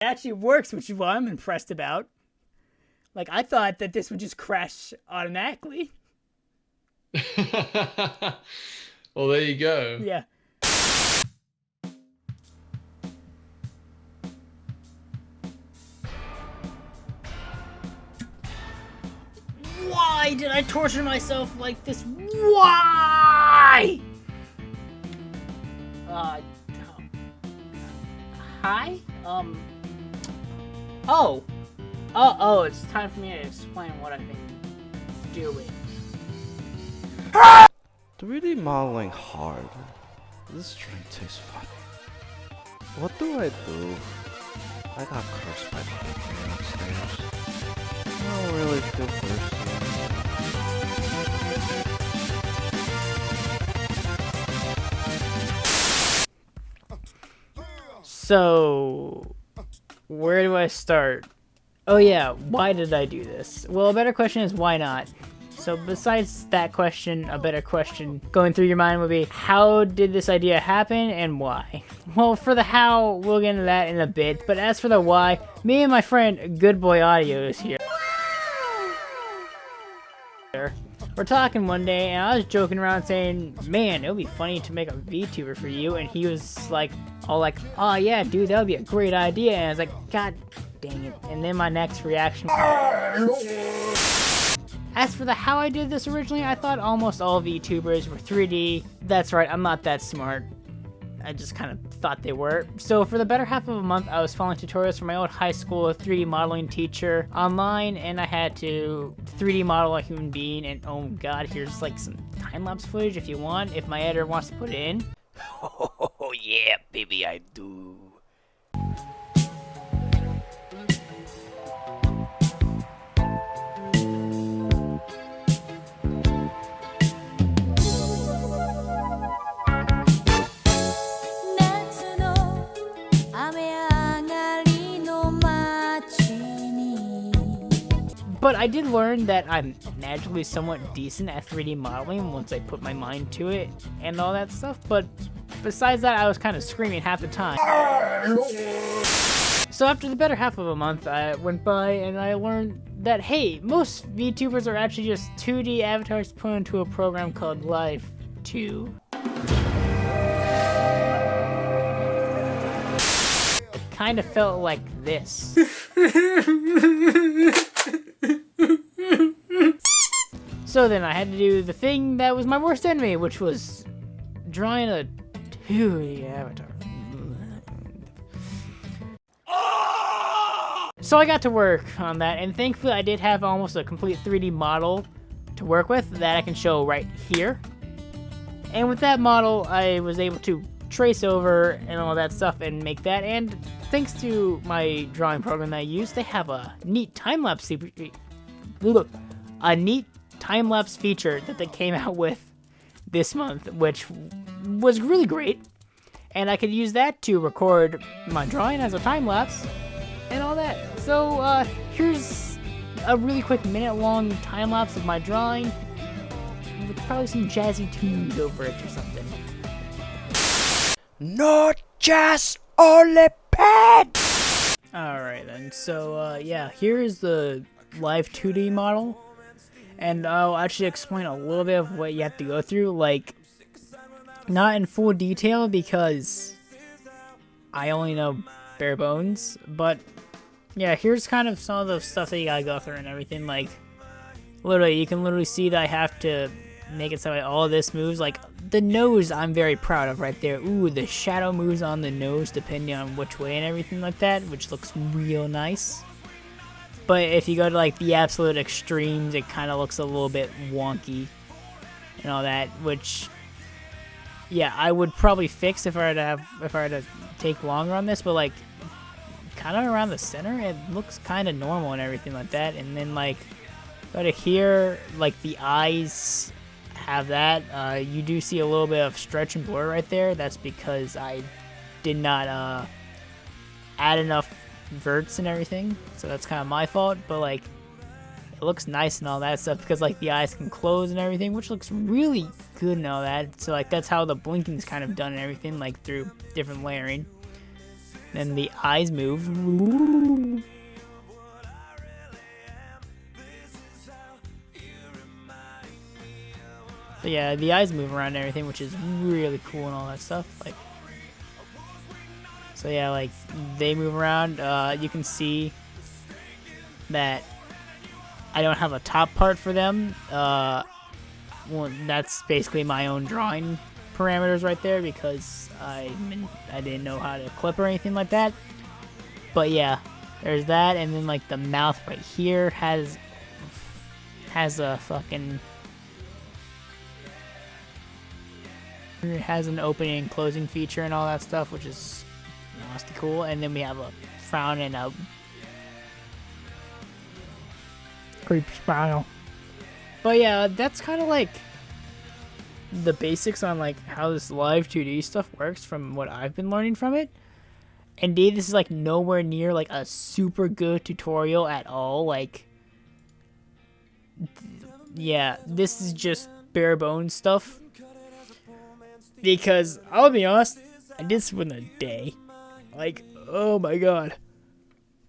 It actually works, which is what I'm impressed about. Like, I thought that this would just crash automatically. Well, there you go. Yeah. Why did I torture myself like this? Why? Hi? Oh, it's time for me to explain what I've been doing. 3D modeling hard. This drink tastes funny. What do I do? I got cursed by the big man upstairs. I don't really feel thirsty. So, where do I start? Oh yeah, why did I do this? Well, a better question is why not? So besides that question, a better question going through your mind would be, how did this idea happen and why? Well, for the how, we'll get into that in a bit, but as for the why, me and my friend Good Boy Audio is here. We're talking one day, and I was joking around saying, man, it would be funny to make a VTuber for you, and he was like, all like, oh yeah, dude, that would be a great idea, and I was like, god dang it. And then my next reaction, as for the how I did this originally, I thought almost all VTubers were 3D. That's right, I'm not that smart. I just kind of thought they were. So for the better half of a month, I was following tutorials from my old high school 3D modeling teacher online, and I had to 3D model a human being, and oh god, here's like some time-lapse footage if you want, if my editor wants to put it in. Oh yeah, baby, I do. But I did learn that I'm naturally somewhat decent at 3D modeling once I put my mind to it and all that stuff, but besides that, I was kind of screaming half the time. So after the better half of a month, I went by and I learned that, hey, most VTubers are actually just 2D avatars put into a program called Live 2. It kind of felt like this. So then I had to do the thing that was my worst enemy, which was drawing a 2D avatar. So I got to work on that, and thankfully I did have almost a complete 3D model to work with that I can show right here. And with that model, I was able to trace over and all that stuff and make that, and thanks to my drawing program that I use, they have a neat time-lapse feature that they came out with this month, which was really great, and I could use that to record my drawing as a time-lapse and all that. So here's a really quick minute-long time-lapse of my drawing with probably some jazzy tunes over it or something. Not just only bad. Alright then, so yeah, here's the live 2D model, and I'll actually explain a little bit of what you have to go through, like, not in full detail because I only know bare bones, but yeah, here's kind of some of the stuff that you gotta go through and everything. Like, literally, you can literally see that I have to make it so that all of this moves. Like, the nose I'm very proud of right there. Ooh, the shadow moves on the nose depending on which way and everything like that, which looks real nice. But if you go to like the absolute extremes, it kind of looks a little bit wonky and all that, which, yeah, I would probably fix if I had to take longer on this. But like, kind of around the center, it looks kind of normal and everything like that. And then like, go to here, like the eyes have that. You do see a little bit of stretch and blur right there. That's because I did not add enough verts and everything, so that's kind of my fault. But like, it looks nice and all that stuff because like the eyes can close and everything, which looks really good and all that. So like, that's how the blinking's kind of done and everything, like through different layering. Then the eyes move. So yeah, the eyes move around and everything, which is really cool and all that stuff. Like, so yeah, like they move around. You can see that I don't have a top part for them. Well, that's basically my own drawing parameters right there because I didn't know how to clip or anything like that. But yeah, there's that, and then like the mouth right here has a fucking. It has an opening and closing feature and all that stuff, which is nasty cool. And then we have a frown and a creep smile. But yeah, that's kind of like the basics on like how this live 2D stuff works from what I've been learning from it. Indeed, this is like nowhere near like a super good tutorial at all. Like, yeah, this is just bare bones stuff. Because, I'll be honest, I did this within a day. Like, oh my god.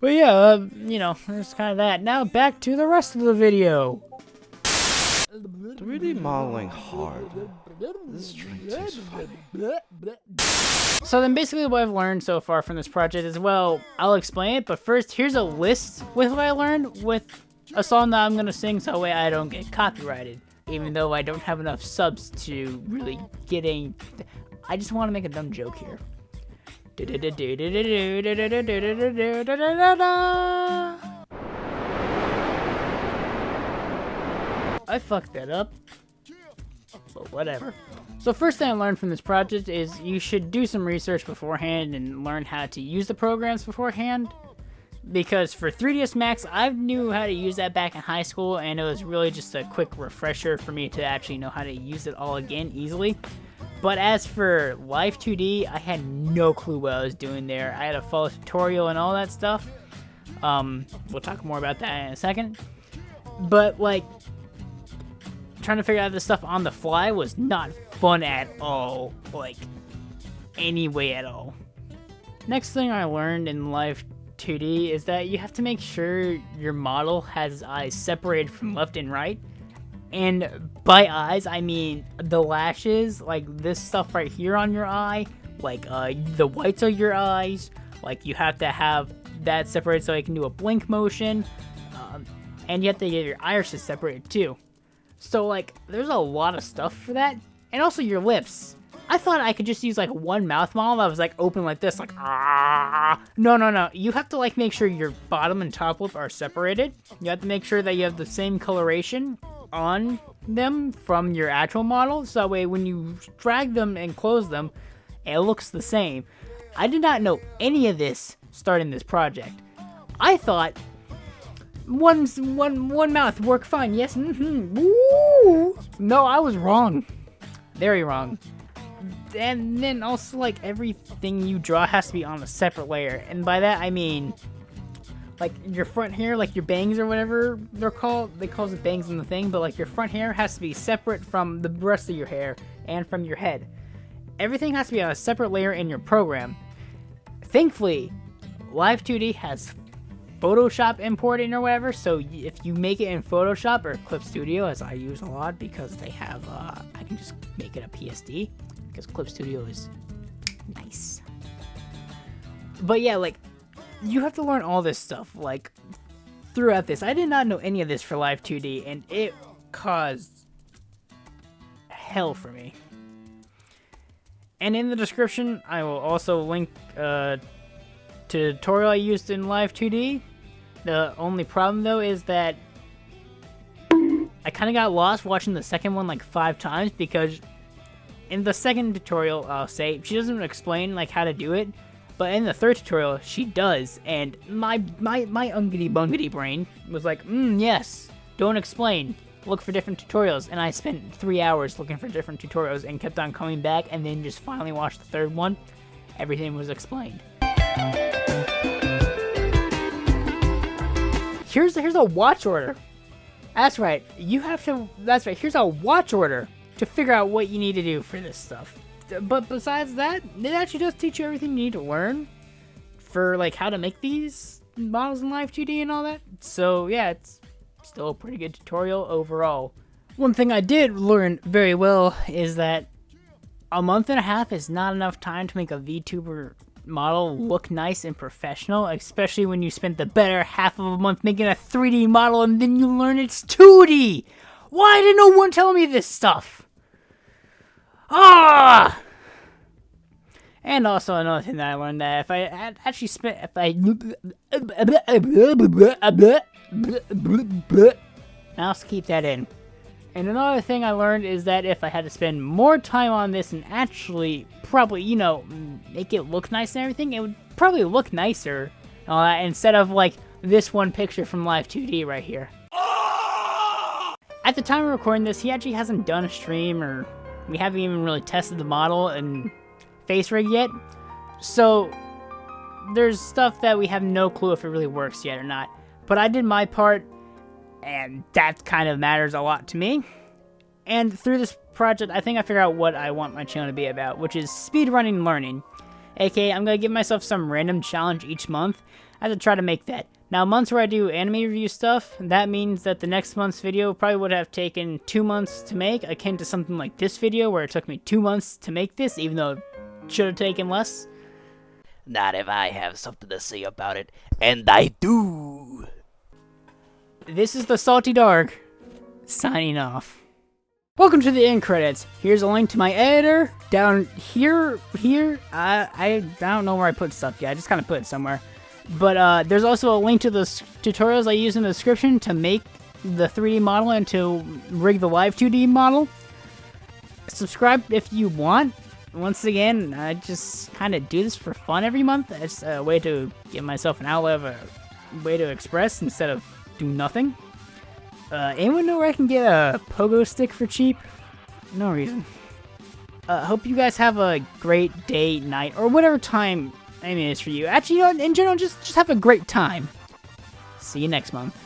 But yeah, you know, there's kind of that. Now back to the rest of the video. 3D modeling hard. This drink tastes funny. So then basically what I've learned so far from this project is, well, I'll explain it, but first here's a list with what I learned with a song that I'm going to sing so that way I don't get copyrighted. Even though I don't have enough subs to really get any... I just want to make a dumb joke here. I fucked that up. But whatever. So first thing I learned from this project is you should do some research beforehand and learn how to use the programs beforehand. Because for 3ds Max, I knew how to use that back in high school, and it was really just a quick refresher for me to actually know how to use it all again easily. But as for Live 2D, I had no clue what I was doing there. I had to follow a tutorial and all that stuff. We'll talk more about that in a second. But, like, trying to figure out this stuff on the fly was not fun at all. Like, any way at all. Next thing I learned in Live 2D is that you have to make sure your model has eyes separated from left and right. And by eyes, I mean the lashes, like this stuff right here on your eye, like the whites of your eyes. Like you have to have that separated so you can do a blink motion. And you have to get your irises separated too. So like there's a lot of stuff for that. And also your lips. I thought I could just use like one mouth model that was like open like this, like ah. No. You have to like make sure your bottom and top lip are separated. You have to make sure that you have the same coloration on them from your actual model, so that way when you drag them and close them, it looks the same. I did not know any of this starting this project. I thought one mouth worked fine. Yes, Woo! No, I was wrong. Very wrong. And then also, like, everything you draw has to be on a separate layer. And by that, I mean, like, your front hair, like your bangs or whatever they're called. They call it bangs in the thing, but, like, your front hair has to be separate from the rest of your hair and from your head. Everything has to be on a separate layer in your program. Thankfully, Live 2D has Photoshop imported or whatever, so if you make it in Photoshop or Clip Studio, as I use a lot because they have, I can just make it a PSD. Because Clip Studio is nice. But yeah, like, you have to learn all this stuff, like, throughout this. I did not know any of this for Live 2D, and it caused hell for me. And in the description, I will also link to the tutorial I used in Live 2D. The only problem, though, is that I kind of got lost watching the second one like 5 times, because in the second tutorial, I'll say, she doesn't explain like how to do it, but in the third tutorial, she does, and my ungity bungity brain was like, yes, don't explain, look for different tutorials, and I spent 3 hours looking for different tutorials and kept on coming back, and then just finally watched the third one. Everything was explained. Here's a watch order. That's right, here's a watch order to figure out what you need to do for this stuff. But besides that, it actually does teach you everything you need to learn. for like how to make these models in Live 2D and all that. So yeah, it's still a pretty good tutorial overall. One thing I did learn very well is that a month and a half is not enough time to make a VTuber model look nice and professional, especially when you spent the better half of a month making a 3D model and then you learn it's 2D. Why did no one tell me this stuff? Ah! And also another thing that I learned, that if I had actually spent, I'll keep that in. And another thing I learned is that if I had to spend more time on this and actually probably, you know, make it look nice and everything, it would probably look nicer instead of like this one picture from Live 2D right here. At the time of recording this, he actually hasn't done a stream, or we haven't even really tested the model and face rig yet. So there's stuff that we have no clue if it really works yet or not. But I did my part, and that kind of matters a lot to me. And through this project, I think I figured out what I want my channel to be about, which is speedrunning learning. AKA, I'm going to give myself some random challenge each month. I have to try to make that. Now, months where I do anime review stuff, that means that the next month's video probably would have taken 2 months to make, akin to something like this video, where it took me 2 months to make this, even though it should have taken less. Not if I have something to say about it, and I do. This is the Salty Dark, signing off. Welcome to the end credits. Here's a link to my editor, down here, I don't know where I put stuff yet, I just kind of put it somewhere. But there's also a link to the tutorials I use in the description to make the 3D model and to rig the Live 2D model. Subscribe if you want. Once again, I just kind of do this for fun every month. It's a way to give myself an outlet of a way to express instead of do nothing. Anyone know where I can get a pogo stick for cheap? No reason. Hope you guys have a great day, night, or whatever time it is for you. Actually, you know, in general, just have a great time. See you next month.